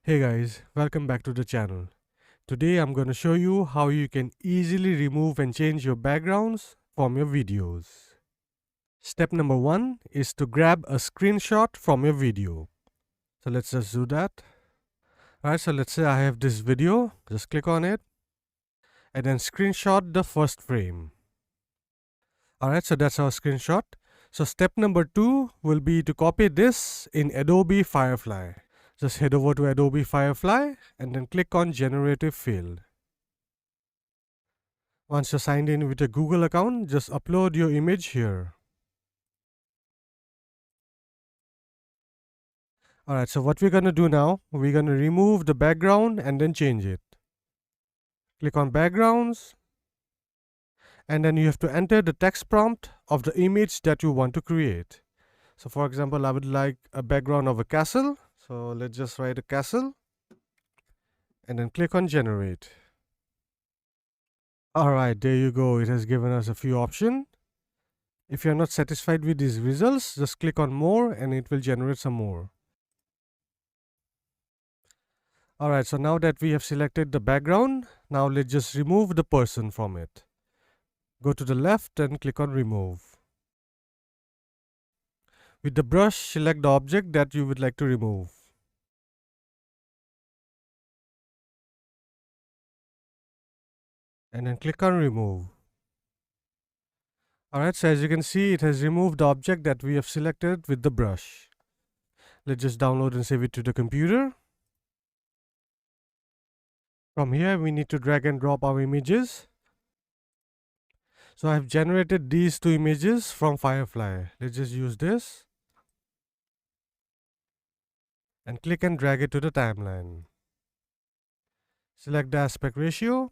Hey guys, welcome back to the channel. Today I'm going to show you how you can easily remove and change your backgrounds from your videos. Step number 1 is to grab a screenshot from your video. So let's just do that. Alright, so let's say I have this video, just click on it and then screenshot the first frame. Alright, so that's our screenshot. So step number 2 will be to copy this in Adobe Firefly. Just head over to Adobe Firefly and then click on Generative Field. Once you're signed in with a Google account, just upload your image here. Alright, so what we're going to do now, we're going to remove the background and then change it. Click on Backgrounds and then you have to enter the text prompt of the image that you want to create. So for example, I would like a background of a castle. So let's just write a castle and then click on Generate. Alright, there you go. It has given us a few options. If you're not satisfied with these results, just click on More and it will generate some more. Alright, so now that we have selected the background, now let's just remove the person from it. Go to the left and click on Remove. With the brush, select the object that you would like to remove. And then click on Remove. Alright, so as you can see, it has removed the object that we have selected with the brush. Let's just download and save it to the computer. From here, we need to drag and drop our images. So I have generated these two images from Firefly. Let's just use this. And click and drag it to the timeline. Select the aspect ratio.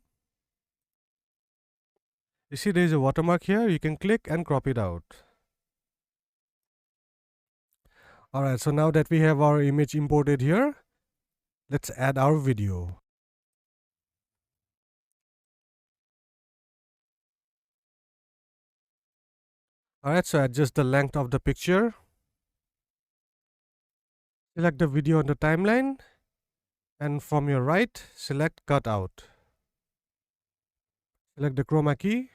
You see there is a watermark here. You can click and crop it out. Alright, so now that we have our image imported here, let's add our video. Alright, so adjust the length of the picture. Select the video on the timeline. And from your right, select Cut Out. Select the chroma key.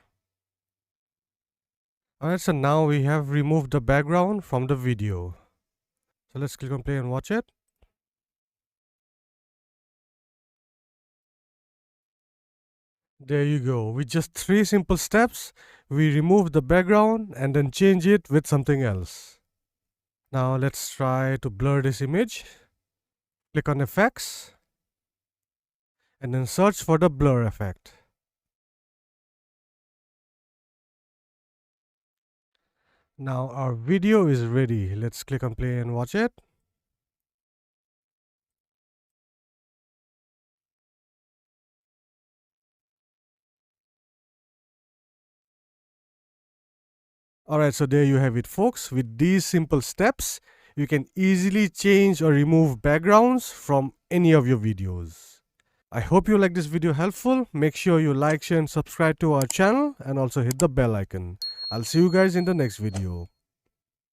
Alright, so now we have removed the background from the video. So let's click on play and watch it. There you go. With just 3 simple steps, we remove the background and then change it with something else. Now let's try to blur this image. Click on Effects and then search for the blur effect. Now our video is ready. Let's click on play and watch it. Alright, so there you have it, folks. With these simple steps, you can easily change or remove backgrounds from any of your videos. I hope you like this video helpful. Make sure you like, share and subscribe to our channel and also hit the bell icon. I'll see you guys in the next video.